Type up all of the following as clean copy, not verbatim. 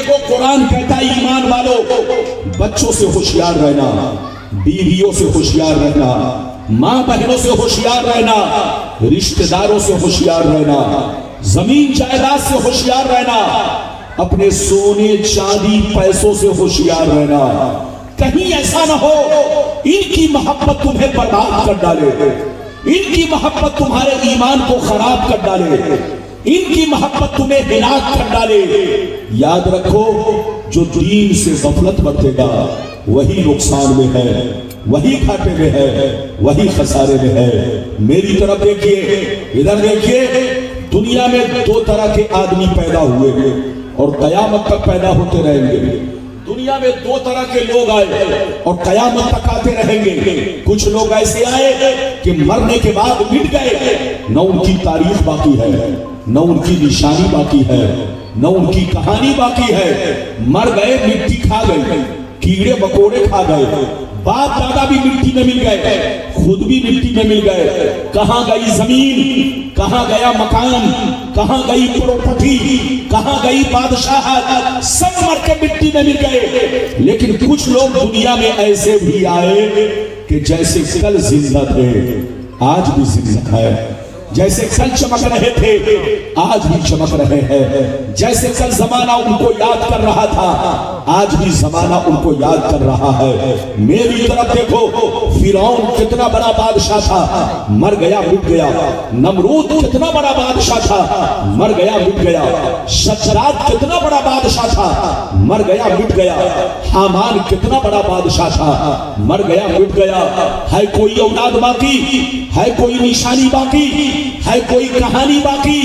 देखो कुरान कहता है ईमान वालों, बच्चों से होशियार रहना, बीवियों से होशियार रहना, माँ बहनों से होशियार रहना, रिश्तेदारों से होशियार रहना, जमीन जायदाद से होशियार रहना, अपने सोने चांदी पैसों से होशियार रहना। कहीं ऐसा ना हो इनकी मोहब्बत तुम्हें बर्बाद कर डाले, इनकी मोहब्बत तुम्हारे ईमान को खराब कर डाले, इनकी मोहब्बत तुम्हें हिलाक कर डाले। याद रखो, जो दीन से गफलत बरतेगा वही नुकसान में है, वही घाटे में है, वही खसारे में है। मेरी तरफ देखिए, इधर देखिए, दुनिया में दो तरह के आदमी पैदा हुए और कयामत तक पैदा होते रहेंगे। दुनिया में दो तरह के लोग आए और कयामत तक आते रहेंगे। कुछ लोग ऐसे आए कि मरने के बाद मिट गए, न उनकी तारीख बाकी है, न उनकी निशानी बाकी है, न उनकी कहानी बाकी है। मर गए, मिट्टी खा गई, कीड़े मकोड़े खा गए, बाप दादा भी मिट्टी में मिल गए, खुद भी मिट्टी में मिल गए। कहां गई जमीन, कहां गया मकान, कहां गई प्रॉपर्टी, कहां गई बादशाह, सब मर के मिट्टी में मिल गए। लेकिन कुछ लोग दुनिया में ऐसे भी आए कि जैसे कल जिंदा थे आज भी जिंदा है, जैसे कल चमक रहे थे आज भी चमक रहे हैं, जैसे कल जमाना उनको याद कर रहा था आज भी जमाना उनको याद कर रहा है। मेरी तरफ देखो, फिरौन कितना बड़ा बादशाह था, मर गया मिट गया। नमरूद कितना बड़ा बादशाह था, मर गया मिट गया। शद्राक कितना बड़ा बादशाह था, मर गया मिट गया। हामान कितना बड़ा बादशाह था, मर गया मिट गया। है कोई औलाद बाकी, है कोई निशानी बाकी, है कोई कहानी बाकी?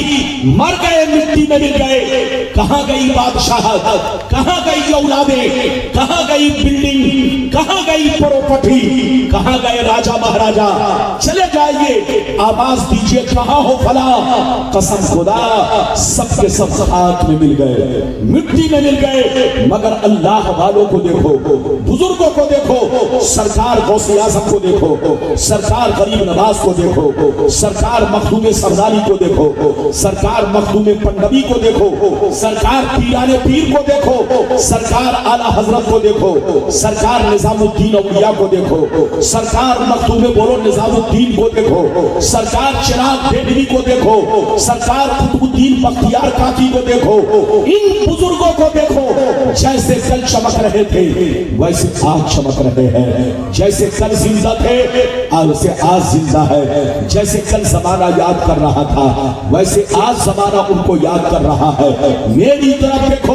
मर गए, मिट्टी में मिल गए। कहां गई बादशाहत, कहां गई औलादें, कहां गई बिल्डिंग, कहां गई प्रॉपर्टी, कहां गए राजा महाराजा? चले जाइए, आवाज दीजिए कहां हो फला? कसम खुदा सबके सब हाथ में मिल गए, मिट्टी में मिल गए। मगर अल्लाह वालों को देखो, बुजुर्गों को देखो, सरकार गौसे आजम को देखो, सरकार गरीब नवाज को देखो, सरकार मखदूम सरदारी को देखो, सरकार मखदूम पंडवी को देखो, सरकार पीराने पीर को देखो, सरकार आला हजरत को देखो, सरकार निजामुद्दीन औलिया को देखो, सरकार मखदूम बोलो निजामुद्दीन को देखो, सरकार चिराग बेदवी को देखो, सरकार कुतुबुद्दीन बख्तियार काकी को देखो। इन बुजुर्गों को देखो, जैसे कल चमक रहे थे वैसे आज चमक रहे हैं, जैसे कल जिंदा थे वैसे आज जिंदा है, जैसे कल जमाना याद कर रहा था वैसे आज जमाना उनको याद कर रहा है। मेरी तरफ देखो,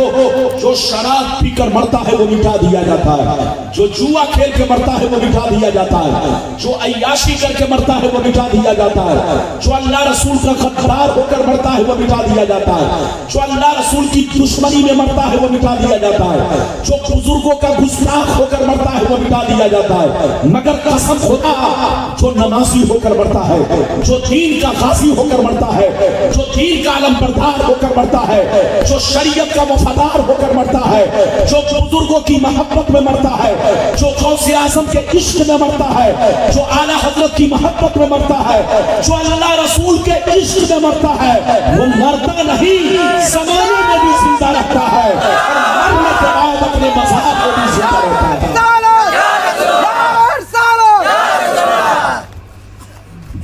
जो शराब पीकर मरता है वो मिटा दिया जाता है, जो जुआ खेल के मरता है वो मिटा दिया जाता है, जो अय्याशी करके मरता है वो मिटा दिया जाता है, जो अल्लाह रसूल का गद्दार होकर मरता है वो मिटा दिया जाता है, जो अल्लाह रसूल की दुश्मनी में मरता है वो मिटा दिया जाता है, जो बुजुर्गों का गुस्ताख होकर मरता है वो मिटा दिया जाता है। मगर कसम खुदा, जो नमाजी होकर मरता है, जो दीन का गाजी होकर मरता है, जो दीन का अलमबरदार होकर मरता है, जो शरीयत का वफादार होकर मरता है, जो बुजुर्गों की मोहब्बत में मरता है, जो गौसे आजम के इश्क में मरता है, जो आला हजरत की मोहब्बत में मरता है, जो अल्लाह रसूल के इश्क में मरता है, वो मरता नहीं, ज़माने में भी जिंदा रहता है, मरने के बाद अपने मज़ार को भी जिंदा रहता है।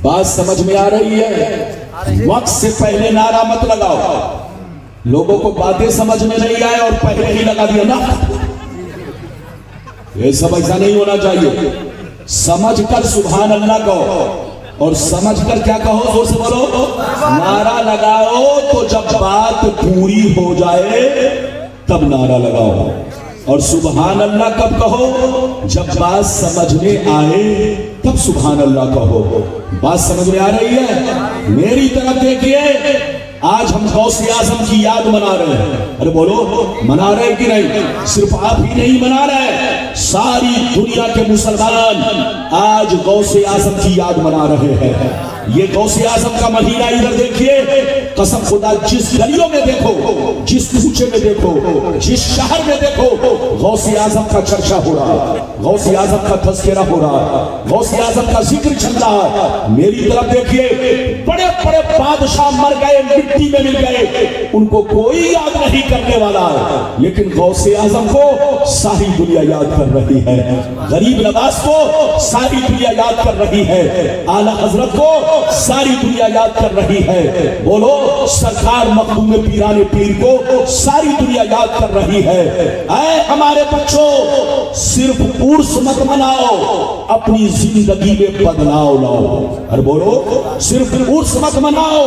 बात समझ में आ रही है? वक्त से पहले नारा मत लगाओ। लोगों को बातें समझ में नहीं आए और पहले ही लगा दिया ना, ये सब ऐसा नहीं होना चाहिए। समझ कर सुभान अल्लाह कहो, और समझ कर क्या कहो, जोर से बोलो, नारा लगाओ। तो जब बात पूरी हो जाए तब नारा लगाओ, और सुभान अल्लाह कब कहो? जब बात समझ में आए तब सुभान अल्लाह कहो। बात समझ में आ रही है? मेरी तरफ देखिए, आज हम गौसे आजम की याद मना रहे हैं। अरे बोलो, मना रहे कि नहीं? सिर्फ आप ही नहीं मना रहे, सारी दुनिया के मुसलमान आज गौसे आजम की याद मना रहे हैं। ये गौसे आजम का महीना इधर देखिए, कसम खुदा जिस गलियों में देखो, जिस कूचे में देखो, जिस शहर में देखो, गौसे आजम का चर्चा हो रहा है, गौसे आजम का तज़किरा हो रहा है, गौसे आजम का जिक्र चल रहा है। मेरी तरफ देखिए, बड़े बड़े बादशाह मर गए, मिट्टी में मिल गए, उनको कोई याद नहीं करने वाला, लेकिन गौसे आजम को सारी दुनिया याद कर रही है, गरीब नवाज को सारी दुनिया याद कर रही है, आला हजरत को सारी दुनिया याद कर रही है। बोलो सरकार मखदूम पीराने पीर को सारी दुनिया याद कर रही है। ऐ हमारे बच्चों, सिर्फ उर्स मत मनाओ, अपनी जिंदगी में बदलाव लाओ। अरे बोलो, सिर्फ उर्स मत मनाओ,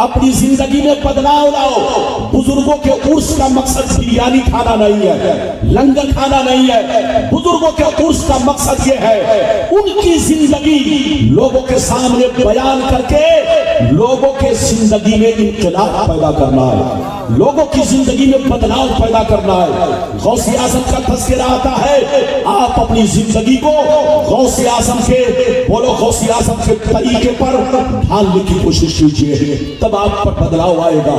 अपनी जिंदगी में बदलाव लाओ। बुजुर्गों के उर्स का मकसद बिरयानी खाना नहीं है, लंगर खाना नहीं है। बुजुर्गों के उर्स का मकसद यह है उनकी जिंदगी लोगों के सामने बयान करके लोगों के जिंदगी में इंकलाब पैदा करना है, लोगों की जिंदगी में बदलाव पैदा करना है। गौसे आजम का तज़किरा आता है, आप अपनी जिंदगी को गौसे आजम के, बोलो गौसे आजम के तरीके पर ढालने की कोशिश कीजिए, तब आप पर बदलाव आएगा।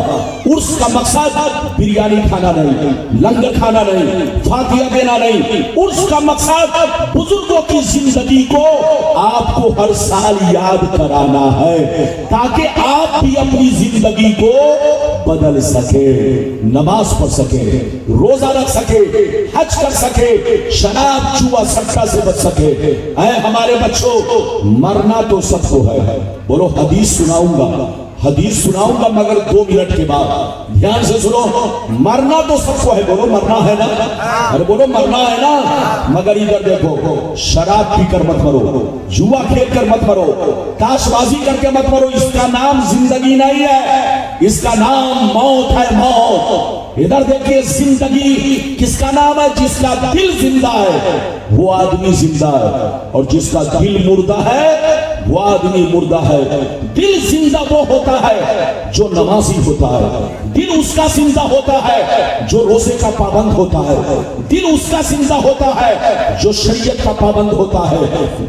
उर्स का मकसद बिरयानी खाना नहीं, लंगर खाना नहीं, फातिया देना नहीं। उर्स का मकसद बुजुर्गों की जिंदगी को आपको हर साल याद कराना है, ताकि आप भी अपनी जिंदगी को बदल सके, नमाज पढ़ सके, रोजा रख सके, हज कर सके, शराब जुआ सट्टा से बच सके। ऐ हमारे बच्चों, मरना तो सबको है। बोलो हदीस सुनाऊंगा मगर 2 मिनट के बाद, ध्यान से सुनो। मरना तो सबको है, बोलो मरना है ना, अरे बोलो मरना है ना। मगर इधर देखो, शराब पीकर मत मरो, जुआ खेल कर मत मरो, ताशबाजी करके मत मरो। इसका नाम जिंदगी नहीं है, इसका नाम मौत है, मौत। इधर देखिए, जिंदगी किसका नाम है? जिसका दिल जिंदा है वो आदमी जिंदा है, और जिसका दिल मुर्दा है वो आदमी मुर्दा है। दिल जिंदा वो होता है जो नमाजी होता है, दिल उसका जिंदा होता है जो रोजे का पाबंद होता है, दिल उसका जिंदा होता है जो शरीयत का पाबंद होता है,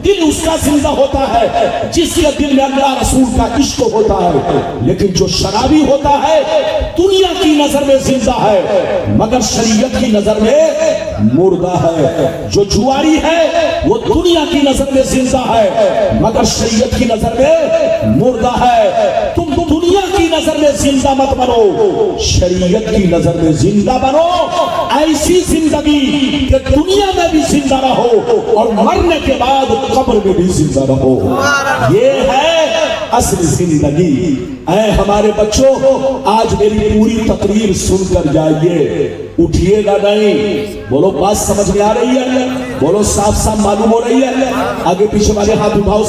दिल उसका जिंदा होता है जिसके दिल में अल्लाह रसूल का इश्क होता है। लेकिन जो शराबी होता है दुनिया की नजर में जिंदा है मगर शरीयत की नजर में मुर्दा है। जो जुआरी है वो दुनिया की नजर में जिंदा है मगर शरीयत की नजर में मुर्दा है। तुम दुनिया की नजर में जिंदा मत बनो, शरीयत की नजर में जिंदा बनो। ऐसी जिंदगी कि दुनिया में भी जिंदा रहो और मरने के बाद कब्र में भी जिंदा रहो। ये है असली जिंदगी। ऐ हमारे बच्चों, आज मेरी पूरी तकरीर सुनकर जाइए, उठिएगा नहीं। बोलो बात समझ में आ रही है? बोलो साफ साफ मालूम हो रही है? आगे पीछे वाले हाथ उठाओ।